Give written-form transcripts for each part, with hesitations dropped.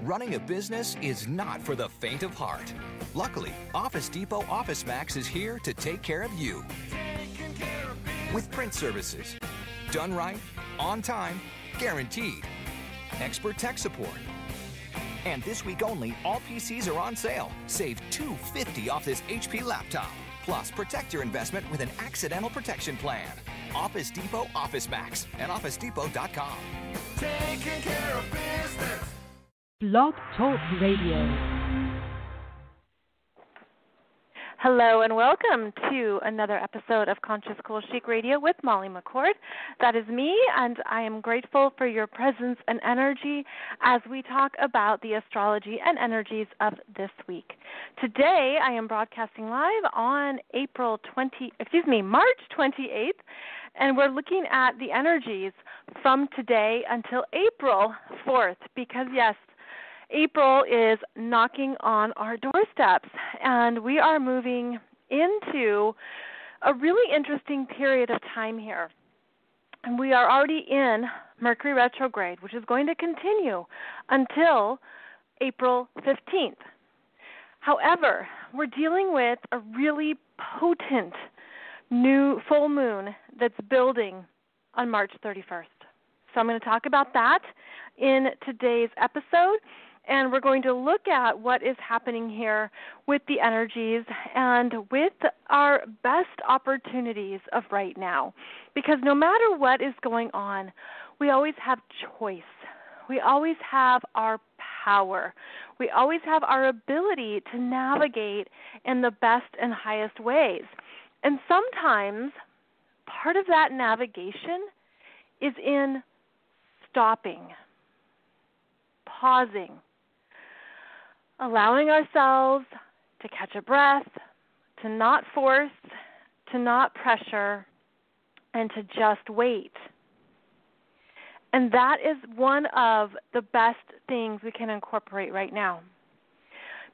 Running a business is not for the faint of heart. Luckily, Office Depot Office Max is here to take care of you. With print services. Done right, on time, guaranteed. Expert tech support. And this week only, all PCs are on sale. Save $250 off this HP laptop. Plus, protect your investment with an accidental protection plan. Office Depot Office Max at OfficeDepot.com. Taking care of business. Blog Talk Radio. Hello and welcome to another episode of Conscious Cool Chic Radio with Molly McCord. That is me, and I am grateful for your presence and energy as we talk about the astrology and energies of this week. Today, I am broadcasting live on March 28th, and we're looking at the energies from today until April 4th, because yes, April is knocking on our doorsteps, and we are moving into a really interesting period of time here. And we are already in Mercury retrograde, which is going to continue until April 15th. However, we're dealing with a really potent new full moon that's building on March 31st. So I'm going to talk about that in today's episode. And we're going to look at what is happening here with the energies and with our best opportunities of right now. Because no matter what is going on, we always have choice. We always have our power. We always have our ability to navigate in the best and highest ways. And sometimes part of that navigation is in stopping, pausing, allowing ourselves to catch a breath, to not force, to not pressure, and to just wait. And that is one of the best things we can incorporate right now.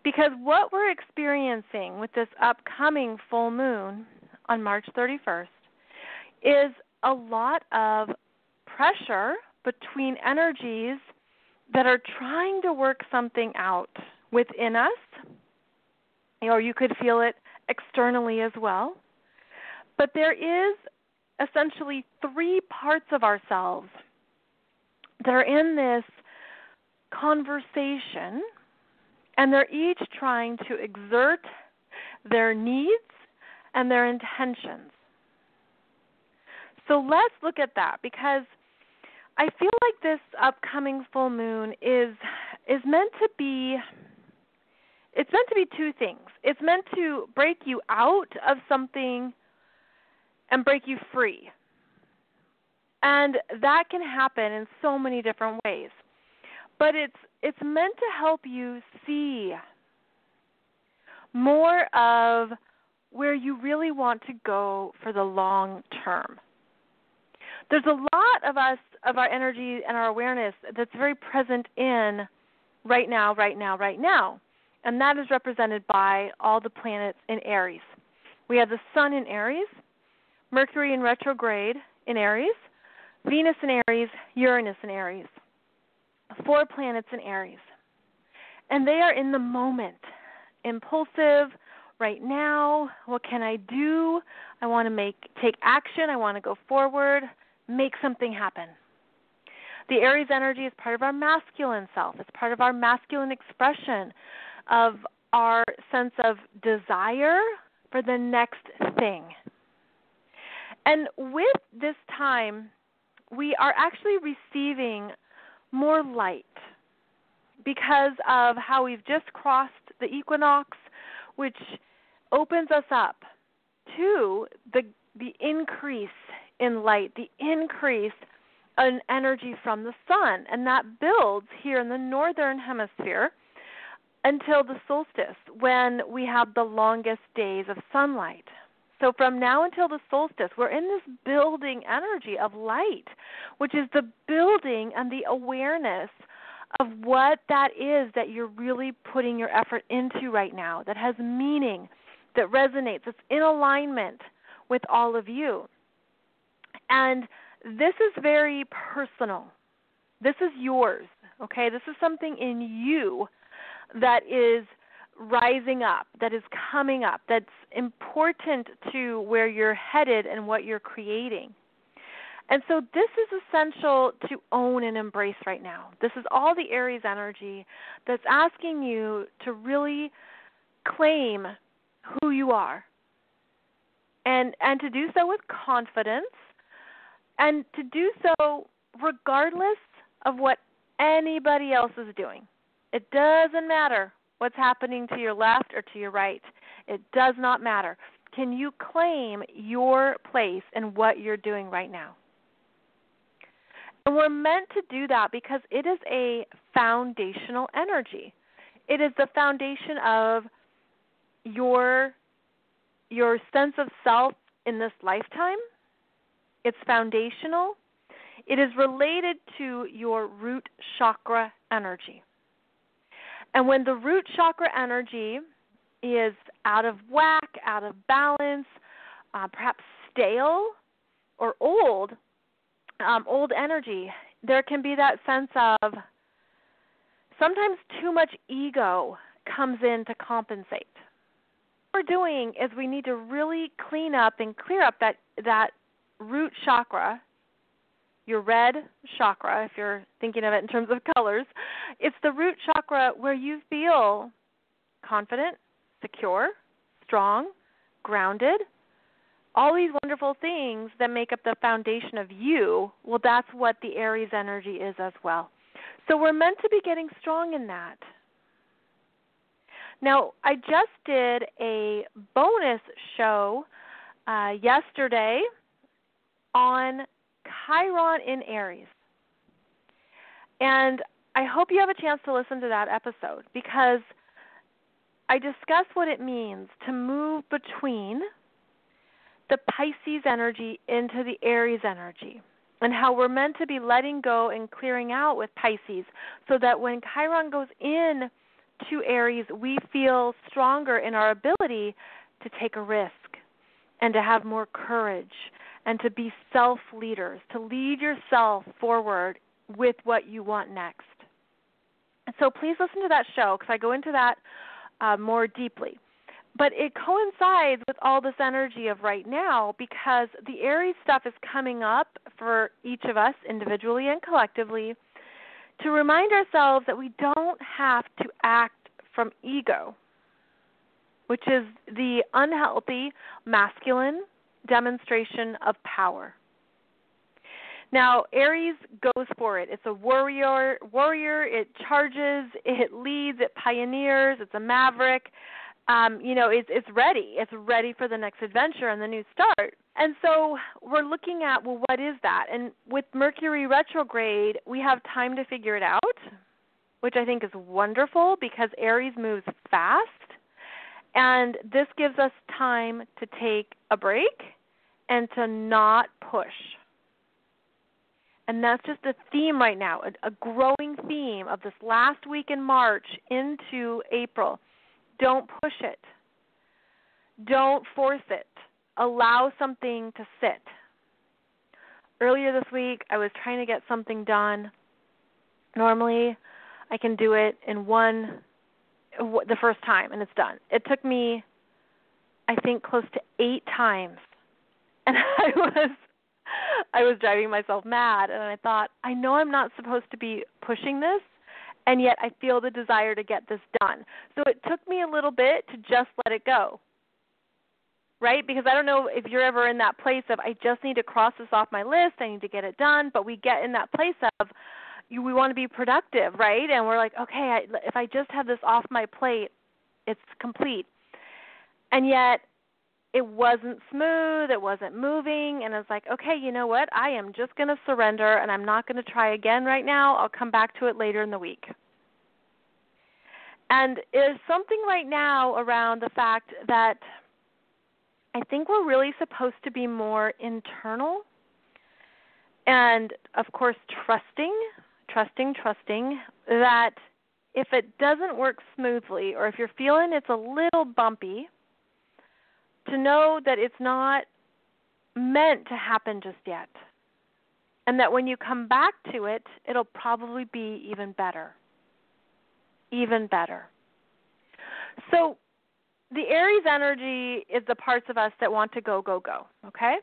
Because what we're experiencing with this upcoming full moon on March 31st is a lot of pressure between energies that are trying to work something out within us, or you could feel it externally as well. But there is essentially three parts of ourselves that are in this conversation, and they're each trying to exert their needs and their intentions. So let's look at that, because I feel like this upcoming full moon is meant to be, it's meant to be two things. It's meant to break you out of something and break you free. And that can happen in so many different ways. But it's meant to help you see more of where you really want to go for the long term. There's a lot of us, of our energy and our awareness that's very present in right now. And that is represented by all the planets in Aries. We have the Sun in Aries, Mercury in retrograde in Aries, Venus in Aries, Uranus in Aries. 4 planets in Aries. And they are in the moment, impulsive, right now. What can I do? I want to take action. I want to go forward, make something happen. The Aries energy is part of our masculine self. It's part of our masculine expression of our sense of desire for the next thing. And with this time, we are actually receiving more light because of how we've just crossed the equinox, which opens us up to the increase in light, the increase in energy from the sun. And that builds here in the northern hemisphere until the solstice, when we have the longest days of sunlight. So from now until the solstice, we're in this building energy of light, which is the building and the awareness of what that is that you're really putting your effort into right now, that has meaning, that resonates, that's in alignment with all of you. And this is very personal. This is yours. okay? This is something in you that is rising up, that is coming up, that's important to where you're headed and what you're creating. And so this is essential to own and embrace right now. This is all the Aries energy that's asking you to really claim who you are and to do so with confidence and to do so regardless of what anybody else is doing. It doesn't matter what's happening to your left or to your right. It does not matter. Can you claim your place in what you're doing right now? And we're meant to do that because it is a foundational energy. It is the foundation of your sense of self in this lifetime. It's foundational. It is related to your root chakra energy. And when the root chakra energy is out of whack, out of balance, perhaps stale or old energy, there can be that sense of sometimes too much ego comes in to compensate. What we're doing is we need to really clean up and clear up that root chakra, your red chakra, if you're thinking of it in terms of colors. It's the root chakra where you feel confident, secure, strong, grounded, all these wonderful things that make up the foundation of you. Well, that's what the Aries energy is as well. So we're meant to be getting strong in that. Now, I just did a bonus show yesterday on Chiron in Aries. And I hope you have a chance to listen to that episode because I discuss what it means to move between the Pisces energy into the Aries energy and how we're meant to be letting go and clearing out with Pisces so that when Chiron goes in to Aries, we feel stronger in our ability to take a risk and to have more courage and to be self-leaders, to lead yourself forward with what you want next. And so please listen to that show because I go into that more deeply. But it coincides with all this energy of right now because the Aries stuff is coming up for each of us individually and collectively to remind ourselves that we don't have to act from ego, which is the unhealthy masculine demonstration of power. Now, Aries goes for it. It's a warrior. It charges, it leads, it pioneers, it's a maverick. It's ready. It's ready for the next adventure and the new start. And so we're looking at, well, what is that? And with Mercury retrograde, we have time to figure it out, which I think is wonderful because Aries moves fast. And this gives us time to take a break and to not push. And that's just a theme right now, a growing theme of this last week in March into April. Don't push it. Don't force it. Allow something to sit. Earlier this week, I was trying to get something done. Normally, I can do it in the first time, and it's done. It took me, I think, close to 8 times. And I was driving myself mad, and I thought, I know I'm not supposed to be pushing this, and yet I feel the desire to get this done. So it took me a little bit to just let it go, right? Because I don't know if you're ever in that place of I just need to cross this off my list, I need to get it done, but we get in that place of we want to be productive, right? And we're like, okay, if I just have this off my plate, it's complete. And yet it wasn't smooth, it wasn't moving, and I was like, okay, you know what? I am just going to surrender, and I'm not going to try again right now. I'll come back to it later in the week. And there's something right now around the fact that I think we're really supposed to be more internal and, of course, trusting that if it doesn't work smoothly or if you're feeling it's a little bumpy, to know that it's not meant to happen just yet. and that when you come back to it, it'll probably be even better. Even better. So the Aries energy is the parts of us that want to go, go, go, okay?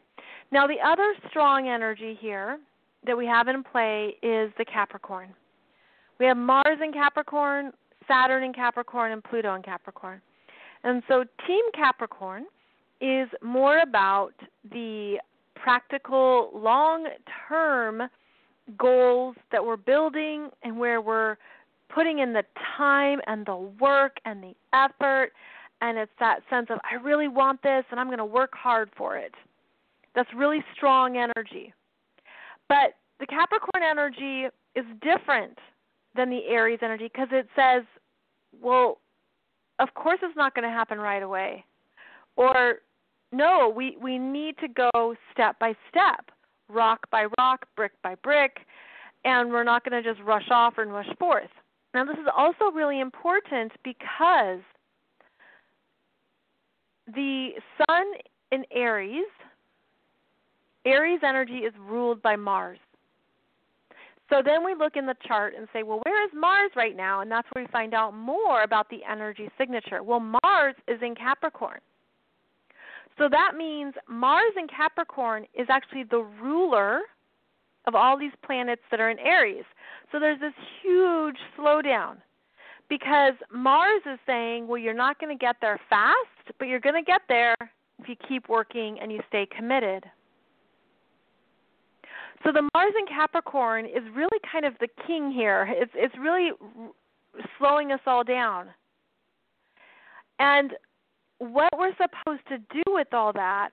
Now the other strong energy here that we have in play is the Capricorn. We have Mars in Capricorn, Saturn in Capricorn, and Pluto in Capricorn. And so Team Capricorn is more about the practical, long-term goals that we're building and where we're putting in the time and the work and the effort, and it's that sense of, I really want this and I'm going to work hard for it. That's really strong energy. But the Capricorn energy is different than the Aries energy because it says, well, of course it's not going to happen right away. Or, no, we need to go step by step, rock by rock, brick by brick, and we're not going to just rush off and rush forth. Now, this is also really important because the sun in Aries energy is ruled by Mars. So then we look in the chart and say, well, where is Mars right now? And that's where we find out more about the energy signature. Well, Mars is in Capricorn. So that means Mars in Capricorn is actually the ruler of all these planets that are in Aries. So there's this huge slowdown because Mars is saying, well, you're not going to get there fast, but you're going to get there if you keep working and you stay committed. So the Mars in Capricorn is really kind of the king here. It's really slowing us all down. And what we're supposed to do with all that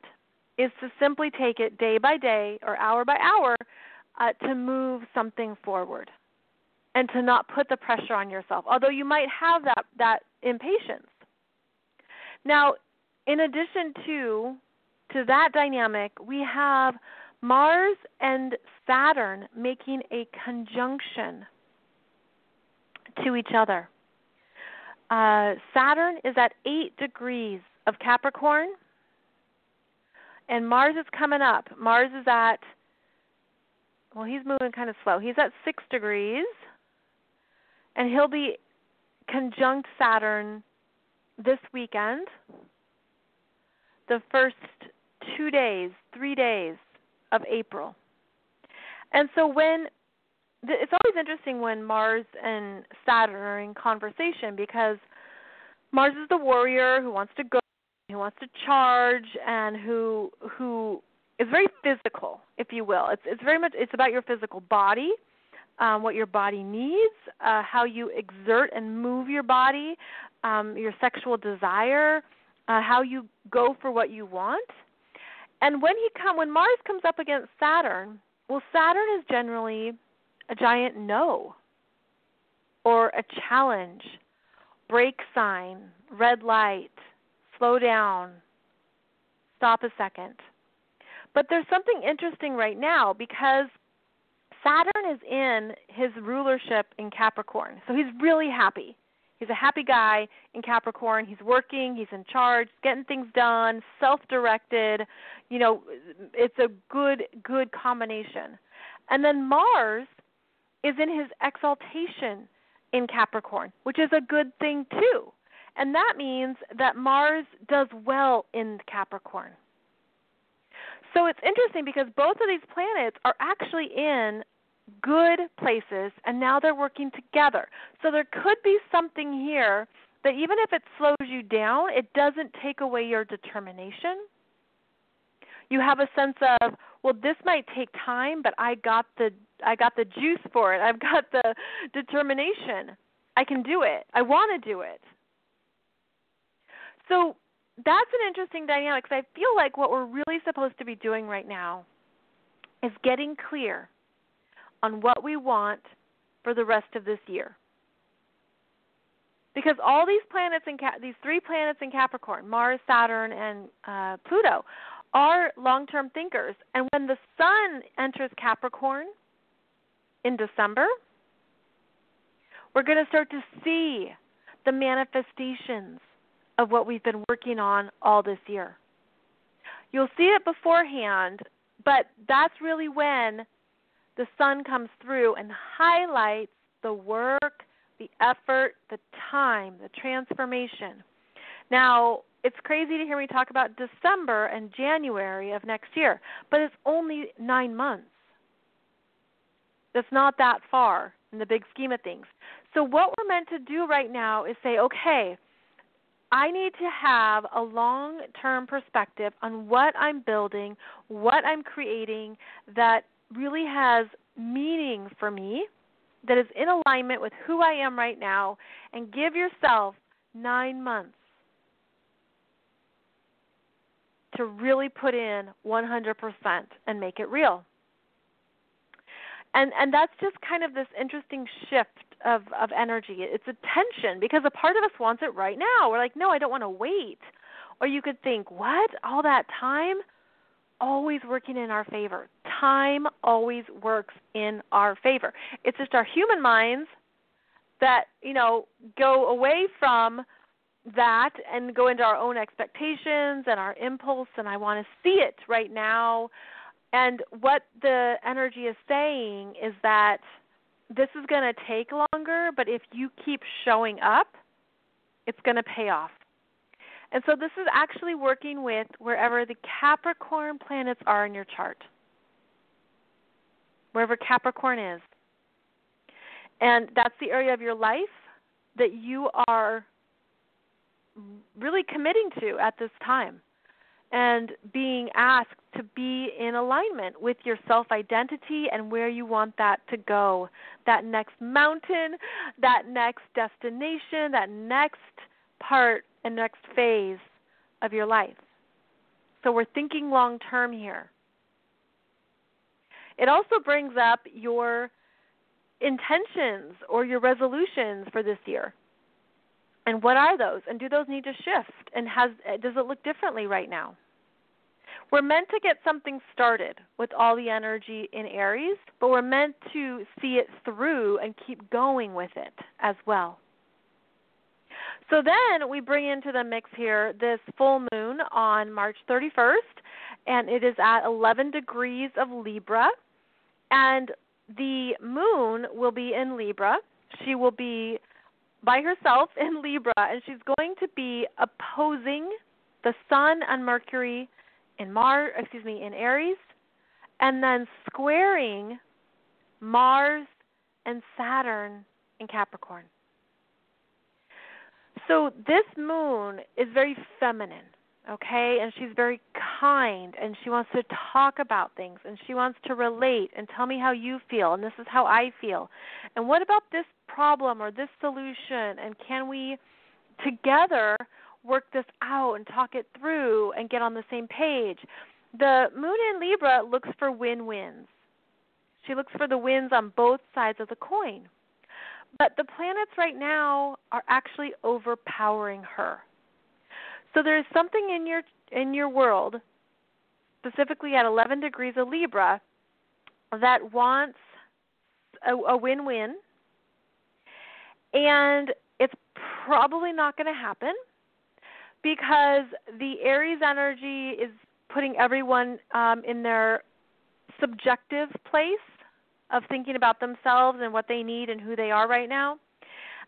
is to simply take it day by day or hour by hour to move something forward and to not put the pressure on yourself, although you might have that impatience. Now, in addition to that dynamic, we have Mars and Saturn making a conjunction to each other. Saturn is at 8 degrees of Capricorn, and Mars is coming up. Mars is at, well, he's moving kind of slow. He's at 6 degrees, and he'll be conjunct Saturn this weekend, the first 3 days of April. And so it's always interesting when Mars and Saturn are in conversation because Mars is the warrior who wants to go, who wants to charge, and who is very physical, if you will. It's very much, it's about your physical body, what your body needs, how you exert and move your body, your sexual desire, how you go for what you want. And when Mars comes up against Saturn, well, Saturn is generally a giant no, or a challenge, break sign, red light, slow down, stop a second. But there's something interesting right now because Saturn is in his rulership in Capricorn, so he's really happy. He's a happy guy in Capricorn. He's working. He's in charge, getting things done, self-directed. You know, it's a good combination. And then Mars is in his exaltation in Capricorn, which is a good thing too. And that means that Mars does well in Capricorn. So it's interesting because both of these planets are actually in good places, and now they're working together. So there could be something here that even if it slows you down, it doesn't take away your determination. You have a sense of, well, this might take time, but I got the juice for it. I've got the determination. I can do it. I want to do it. So that's an interesting dynamic because I feel like what we're really supposed to be doing right now is getting clear on what we want for the rest of this year. Because all these planets these 3 planets in Capricorn, Mars, Saturn, and Pluto, are long-term thinkers. And when the sun enters Capricorn in December, we're going to start to see the manifestations of what we've been working on all this year. You'll see it beforehand, but that's really when the sun comes through and highlights the work, the effort, the time, the transformation. Now, it's crazy to hear me talk about December and January of next year, but it's only 9 months. That's not that far in the big scheme of things. So what we're meant to do right now is say, okay, I need to have a long-term perspective on what I'm building, what I'm creating that really has meaning for me, that is in alignment with who I am right now, and give yourself 9 months to really put in 100% and make it real. And that's just kind of this interesting shift of energy. It's a tension because a part of us wants it right now. We're like, no, I don't want to wait. Or you could think, what? All that time? Always working in our favor. Time always works in our favor. It's just our human minds that, go away from that and go into our own expectations and our impulse, and I want to see it right now. And what the energy is saying is that this is going to take longer, but if you keep showing up, it's going to pay off. And so this is actually working with wherever the Capricorn planets are in your chart, wherever Capricorn is. And that's the area of your life that you are really committing to at this time and being asked to be in alignment with your self-identity and where you want that to go, that next mountain, that next destination, that next part and next phase of your life. So we're thinking long-term here. It also brings up your intentions or your resolutions for this year. And what are those? And do those need to shift? And does it look differently right now? We're meant to get something started with all the energy in Aries, but we're meant to see it through and keep going with it as well. So then we bring into the mix here this full moon on March 31st, and it is at 11 degrees of Libra. And the moon will be in Libra. She will be by herself in Libra, and she's going to be opposing the Sun and Mercury in Aries, and then squaring Mars and Saturn in Capricorn. So this moon is very feminine, okay, and she's very kind, and she wants to talk about things, and she wants to relate and tell me how you feel, and this is how I feel. And what about this problem or this solution, and can we together work this out and talk it through and get on the same page? The moon in Libra looks for win-wins. She looks for the wins on both sides of the coin. But the planets right now are actually overpowering her. So there's something in your world, specifically at 11 degrees of Libra, that wants a win-win, and it's probably not going to happen because the Aries energy is putting everyone in their subjective place of thinking about themselves and what they need and who they are right now.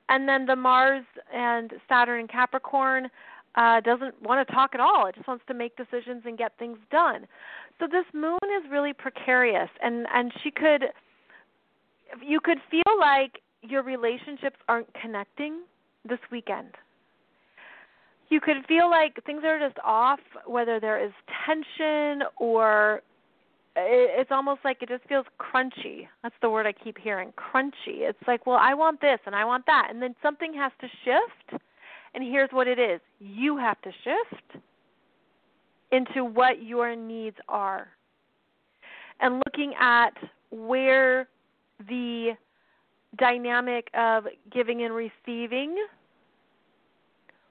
And then the Mars and Saturn and Capricorn doesn't want to talk at all. It just wants to make decisions and get things done. So this moon is really precarious, and you could feel like your relationships aren't connecting this weekend. You could feel like things are just off, whether there is tension or it's almost like it just feels crunchy. That's the word I keep hearing, crunchy. It's like, well, I want this and I want that. And then something has to shift, and here's what it is. You have to shift into what your needs are. And looking at where the dynamic of giving and receiving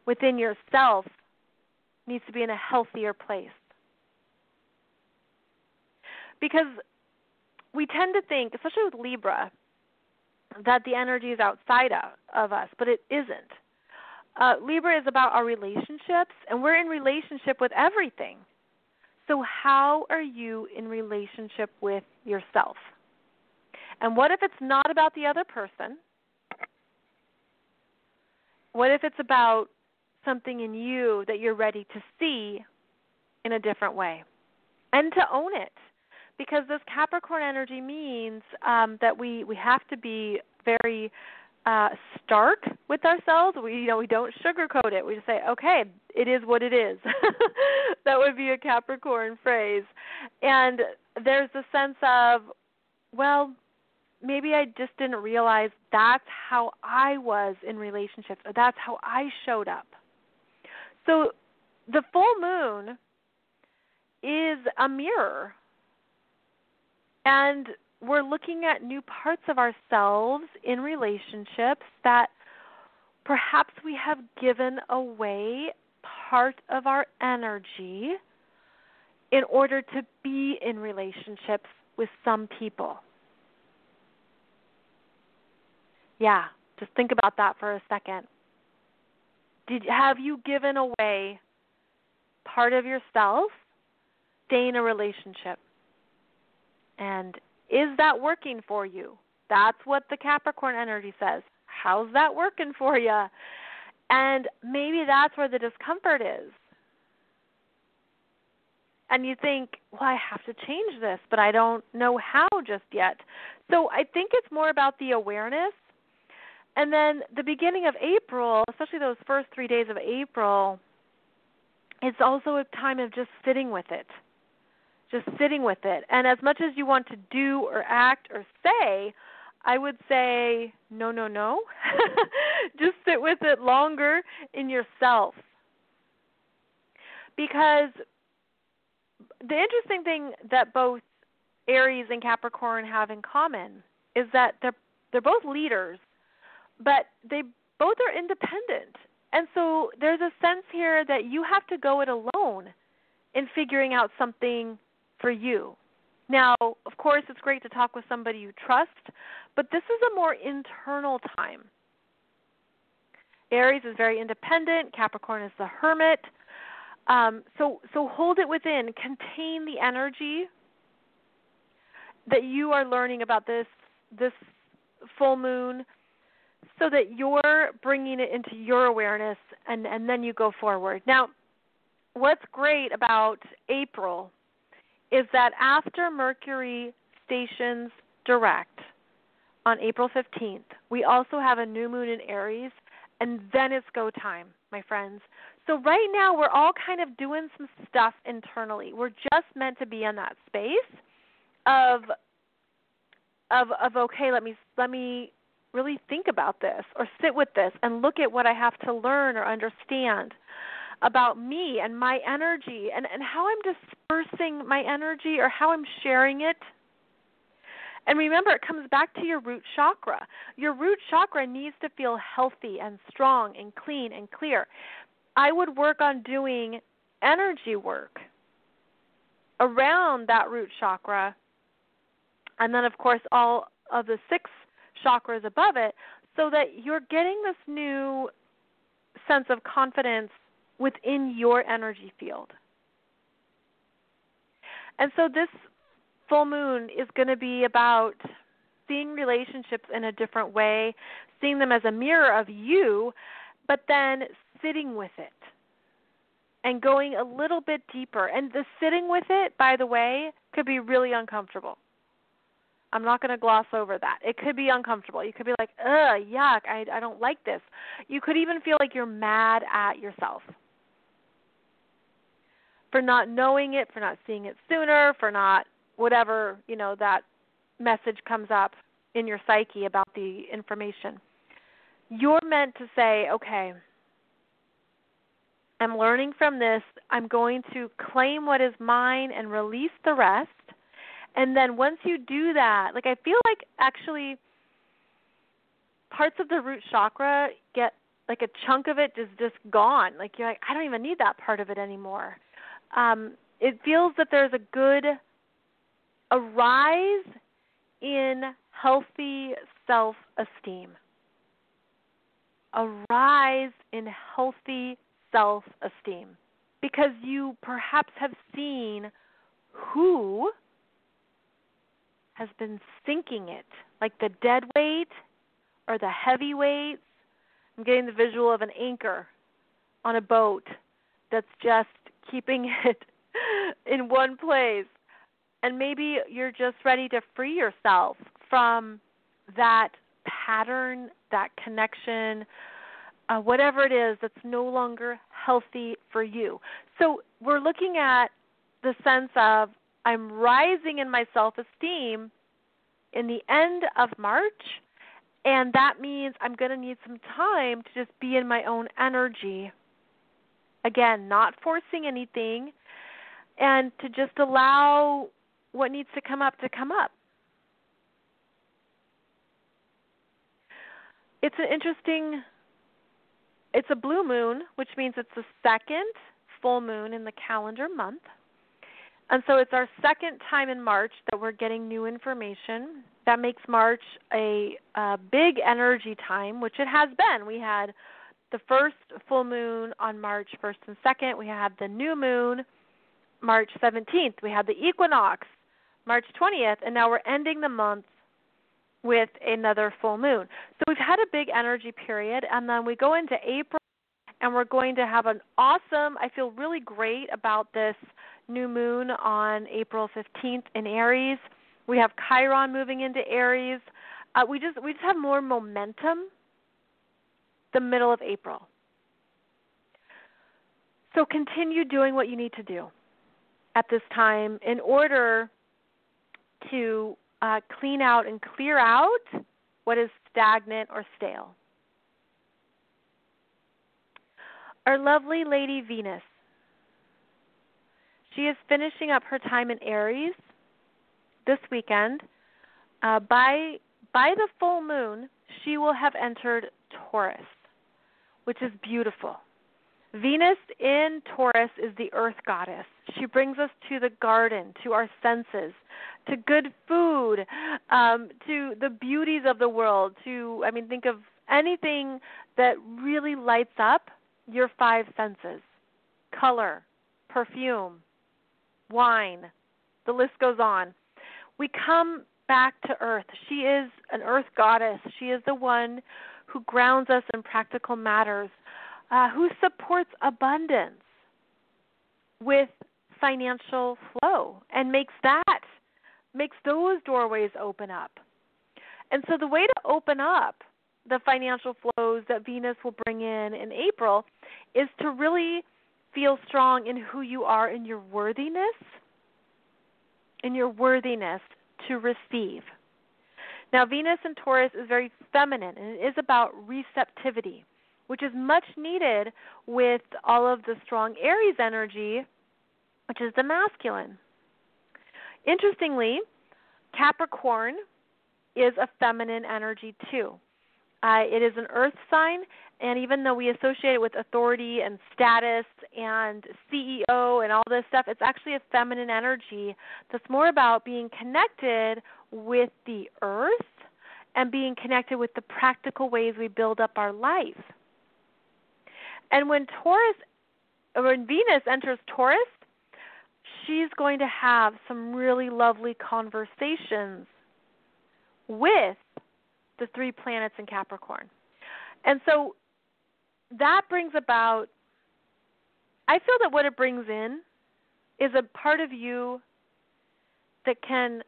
within yourself needs to be in a healthier place. Because we tend to think, especially with Libra, that the energy is outside of us, but it isn't. Libra is about our relationships, and we're in relationship with everything. So how are you in relationship with yourself? And what if it's not about the other person? What if it's about something in you that you're ready to see in a different way? And to own it. Because this Capricorn energy means that we have to be very stark with ourselves. We don't sugarcoat it. We just say, okay, it is what it is. That would be a Capricorn phrase. And there's a sense of, well, maybe I just didn't realize that's how I was in relationships, or that's how I showed up. So the full moon is a mirror. And we're looking at new parts of ourselves in relationships that perhaps we have given away part of our energy in order to be in relationships with some people. Yeah, just think about that for a second. Have you given away part of yourself to stay in a relationship? And is that working for you? That's what the Capricorn energy says. How's that working for you? And maybe that's where the discomfort is. And you think, well, I have to change this, but I don't know how just yet. So I think it's more about the awareness. And then the beginning of April, especially those first 3 days of April, it's also a time of just sitting with it. Just sitting with it. And as much as you want to do or act or say, I would say, no. Just sit with it longer in yourself. Because the interesting thing that both Aries and Capricorn have in common is that they're both leaders, but they both are independent. And so there's a sense here that you have to go it alone in figuring out something for you. Now, of course, it's great to talk with somebody you trust, but this is a more internal time. Aries is very independent. Capricorn is the hermit. So hold it within. Contain the energy that you are learning about this full moon so that you're bringing it into your awareness and then you go forward. Now, what's great about April is that after Mercury stations direct on April 15th, we also have a new moon in Aries, and then it's go time, my friends. So right now we're all kind of doing some stuff internally. We're just meant to be in that space of okay, let me really think about this or sit with this and look at what I have to learn or understand about me and my energy and how I'm dispersing my energy or how I'm sharing it. And remember, it comes back to your root chakra. Your root chakra needs to feel healthy and strong and clean and clear. I would work on doing energy work around that root chakra, and then, of course, all of the 6 chakras above it, so that you're getting this new sense of confidence within your energy field. And so this full moon is going to be about seeing relationships in a different way, seeing them as a mirror of you, but then sitting with it and going a little bit deeper. And the sitting with it, by the way, could be really uncomfortable. I'm not going to gloss over that. It could be uncomfortable. You could be like, ugh, yuck, I don't like this. You could even feel like you're mad at yourself for not knowing it, for not seeing it sooner, for not whatever, that message comes up in your psyche about the information. You're meant to say, okay, I'm learning from this. I'm going to claim what is mine and release the rest. And then once you do that, I feel like actually parts of the root chakra get, a chunk of it is just gone. You're like, I don't even need that part of it anymore. It feels that there's a rise in healthy self-esteem. A rise in healthy self-esteem. Because you perhaps have seen who has been sinking it like the dead weight or the heavy weights. I'm getting the visual of an anchor on a boat that's just keeping it in one place. And maybe you're just ready to free yourself from that pattern, that connection, whatever it is that's no longer healthy for you. So we're looking at the sense of I'm rising in my self-esteem in the end of March, and that means I'm going to need some time to just be in my own energy. Again, not forcing anything, and to just allow what needs to come up to come up. It's a blue moon, which means it's the second full moon in the calendar month. And so it's our second time in March that we're getting new information. That makes March a big energy time, which it has been. We had the first full moon on March 1st and 2nd. We had the new moon March 17th. We had the equinox March 20th. And now we're ending the month with another full moon. So we've had a big energy period, and then we go into April, and we're going to have an awesome, I feel really great about this new moon on April 15th in Aries. We have Chiron moving into Aries. We just have more momentum the middle of April. So continue doing what you need to do at this time in order to clean out and clear out what is stagnant or stale. Our lovely lady Venus, she is finishing up her time in Aries this weekend. By the full moon, she will have entered Taurus, which is beautiful. Venus in Taurus is the earth goddess. She brings us to the garden, to our senses, to good food, to the beauties of the world, think of anything that really lights up your five senses: color, perfume, wine, the list goes on. We come back to earth. She is an earth goddess. She is the one who grounds us in practical matters, who supports abundance with financial flow and makes those doorways open up. And so the way to open up the financial flows that Venus will bring in April is to really feel strong in who you are, in your worthiness to receive. Now, Venus in Taurus is very feminine, and it is about receptivity, which is much needed with all of the strong Aries energy, which is the masculine. Interestingly, Capricorn is a feminine energy too. It is an earth sign, and even though we associate it with authority and status and CEO and all this stuff, it's actually a feminine energy that's more about being connected with the earth and being connected with the practical ways we build up our life. And when Venus enters Taurus, she's going to have some really lovely conversations with the three planets in Capricorn. And so that brings about, I feel that what it brings in is a part of you that can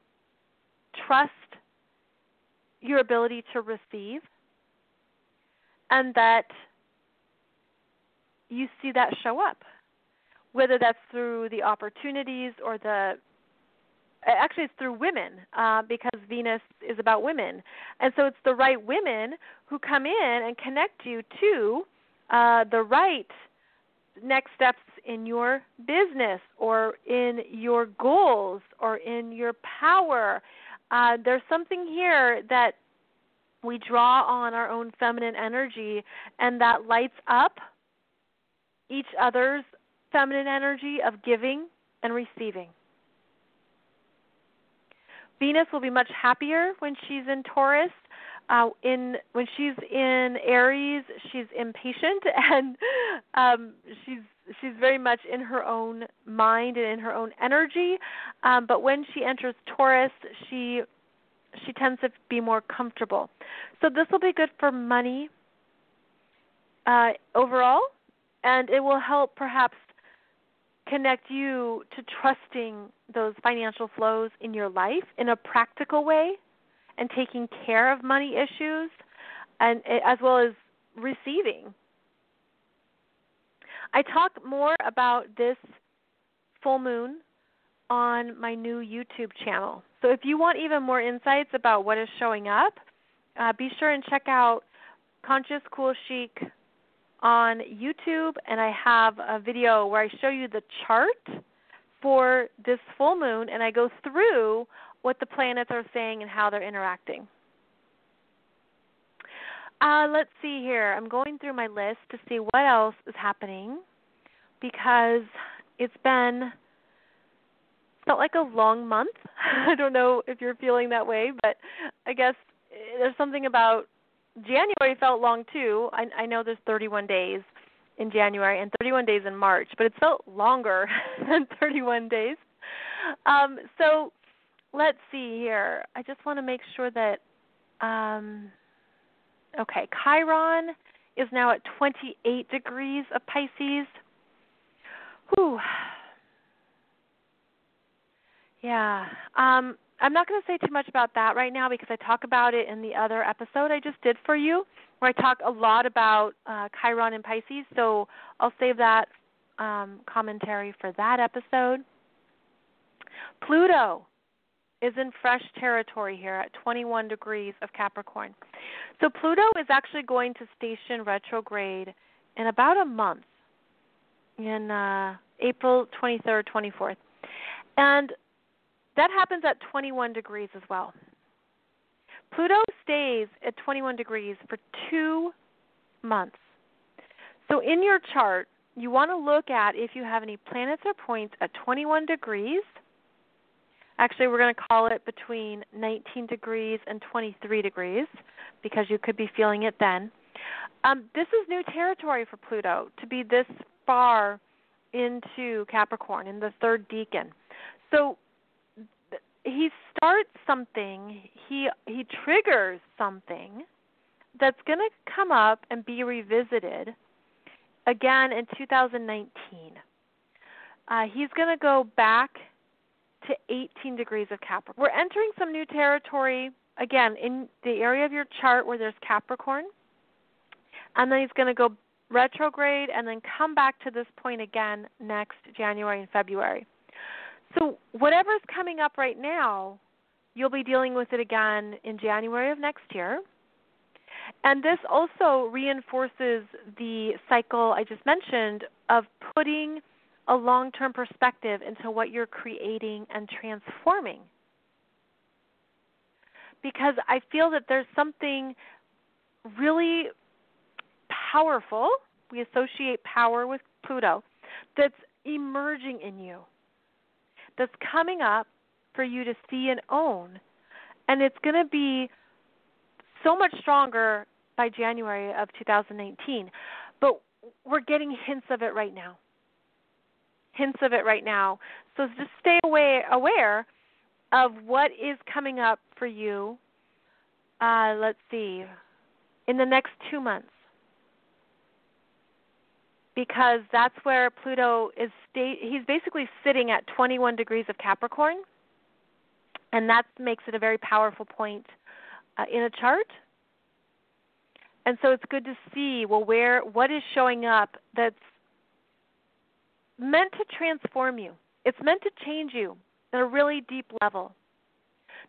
trust your ability to receive, and that you see that show up, whether that's through the opportunities or actually it's through women, because Venus is about women. And so it's the right women who come in and connect you to the right next steps in your business or in your goals or in your power. There's something here that we draw on our own feminine energy, and that lights up each other's feminine energy of giving and receiving. Venus will be much happier when she's in Taurus. When she's in Aries, she's impatient, and she's very much in her own mind and in her own energy. But when she enters Taurus, she she tends to be more comfortable. So this will be good for money overall, and it will help perhaps connect you to trusting those financial flows in your life in a practical way and taking care of money issues, and as well as receiving. I talk more about this full moon on my new YouTube channel. So if you want even more insights about what is showing up, be sure and check out Conscious Cool Chic on YouTube, and I have a video where I show you the chart for this full moon, and I go through what the planets are saying and how they're interacting. Let's see here. I'm going through my list to see what else is happening because it's felt like a long month. I don't know if you're feeling that way, but I guess there's something about January felt long too. I know there's 31 days in January and 31 days in March, but it felt longer than 31 days. So let's see here. I just want to make sure that, okay, Chiron is now at 28 degrees of Pisces. Whew. Yeah. I'm not going to say too much about that right now because I talk about it in the other episode I just did for you, where I talk a lot about Chiron and Pisces, so I'll save that commentary for that episode. Pluto is in fresh territory here at 21 degrees of Capricorn. So Pluto is actually going to station retrograde in about a month, in April 23rd, 24th. And that happens at 21 degrees as well. Pluto stays at 21 degrees for 2 months. So in your chart, you want to look at if you have any planets or points at 21 degrees. Actually, we're going to call it between 19 degrees and 23 degrees because you could be feeling it then. This is new territory for Pluto to be this far into Capricorn in the third decan. So he starts something, he triggers something that's going to come up and be revisited again in 2019. He's going to go back to 18 degrees of Capricorn. We're entering some new territory, again, in the area of your chart where there's Capricorn, and then he's going to go retrograde and then come back to this point again next January and February. So whatever's coming up right now, you'll be dealing with it again in January of next year. And this also reinforces the cycle I just mentioned of putting a long-term perspective into what you're creating and transforming. Because I feel that there's something really powerful, we associate power with Pluto, that's emerging in you, that's coming up for you to see and own. And it's going to be so much stronger by January of 2019. But we're getting hints of it right now. So just stay aware of what is coming up for you, let's see, in the next 2 months. Because that's where Pluto is, he's basically sitting at 21 degrees of Capricorn, and that makes it a very powerful point in a chart. And so it's good to see, well, what is showing up that's meant to transform you. It's meant to change you at a really deep level.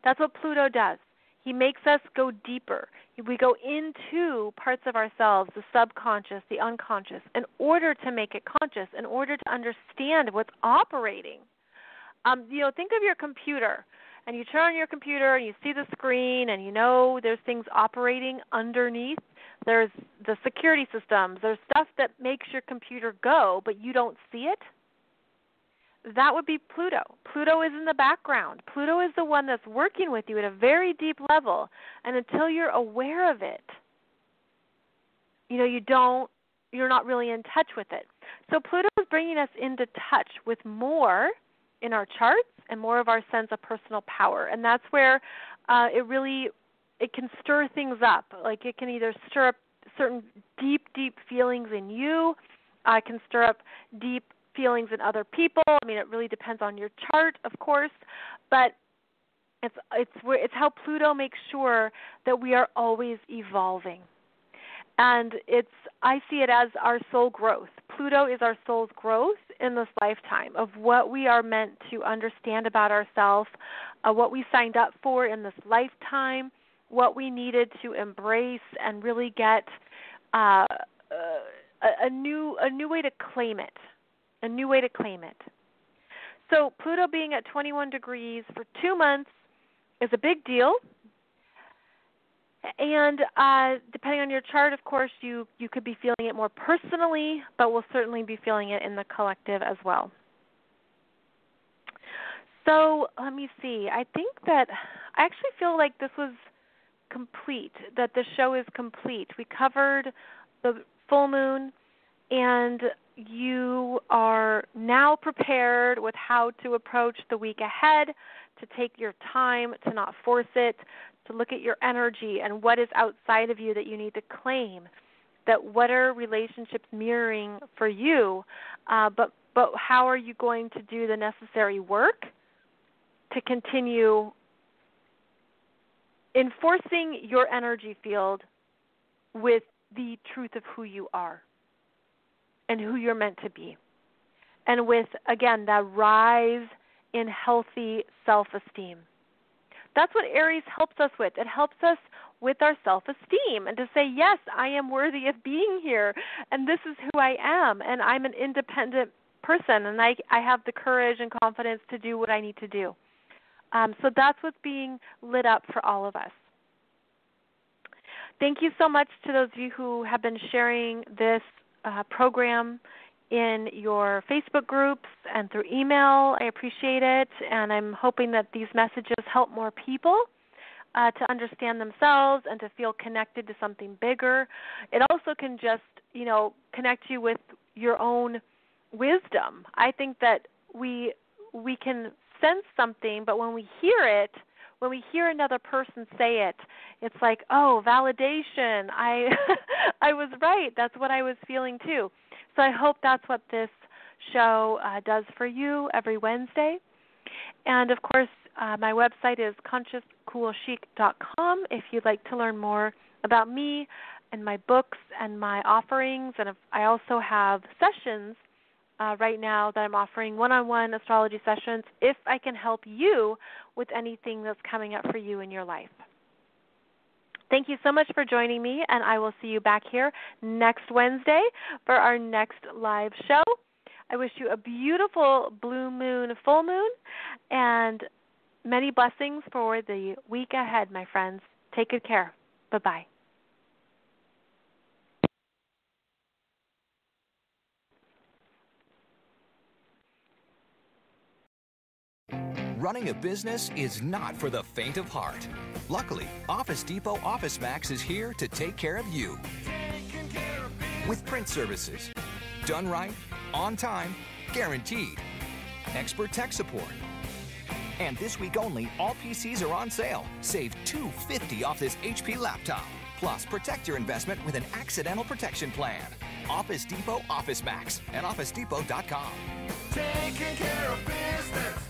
That's what Pluto does. He makes us go deeper. We go into parts of ourselves, the subconscious, the unconscious, in order to make it conscious, in order to understand what's operating. Think of your computer, and you turn on your computer and you see the screen, and you know there's things operating underneath. There's the security systems. There's stuff that makes your computer go, but you don't see it. That would be Pluto. Pluto is in the background. Pluto is the one that's working with you at a very deep level. And until you're aware of it, you're not really in touch with it. So Pluto is bringing us into touch with more in our charts and more of our sense of personal power. And that's where it can stir things up. Like it can either stir up certain deep, deep feelings in you. It can stir up deep feelings in other people. I mean, it really depends on your chart, of course, but it's how Pluto makes sure that we are always evolving. And I see it as our soul growth. Pluto is our soul's growth in this lifetime of what we are meant to understand about ourselves, what we signed up for in this lifetime, what we needed to embrace and really get a new way to claim it, a new way to claim it. So Pluto being at 21 degrees for 2 months is a big deal. And depending on your chart, of course, you could be feeling it more personally, but we'll certainly be feeling it in the collective as well. So let me see. I think that I actually feel like this was complete, that the show is complete. We covered the full moon, and you are now prepared with how to approach the week ahead, to take your time, to not force it, to look at your energy and what is outside of you that you need to claim, that what are relationships mirroring for you, but how are you going to do the necessary work to continue enforcing your energy field with the truth of who you are and who you're meant to be. And with, again, that rise in healthy self-esteem. That's what Aries helps us with. It helps us with our self-esteem and to say, yes, I am worthy of being here, and this is who I am, and I'm an independent person, and I have the courage and confidence to do what I need to do. So that's what's being lit up for all of us. Thank you so much to those of you who have been sharing this program in your Facebook groups and through email. I appreciate it, and I'm hoping that these messages help more people to understand themselves and to feel connected to something bigger. It also can just, connect you with your own wisdom. I think that we can sense something, but when we hear it, when we hear another person say it, it's like, oh, validation. I was right. That's what I was feeling too. So I hope that's what this show does for you every Wednesday. And, of course, my website is consciouscoolchic.com if you'd like to learn more about me and my books and my offerings. And I also have sessions right now that I'm offering one-on-one astrology sessions if I can help you with anything that's coming up for you in your life. Thank you so much for joining me, and I will see you back here next Wednesday for our next live show. I wish you a beautiful blue moon, full moon, and many blessings for the week ahead, my friends. Take good care. Bye-bye. Running a business is not for the faint of heart. Luckily, Office Depot Office Max is here to take care of you. With print services. Done right, on time, guaranteed. Expert tech support. And this week only, all PCs are on sale. Save $250 off this HP laptop. Plus, protect your investment with an accidental protection plan. Office Depot Office Max at OfficeDepot.com. Taking care of business.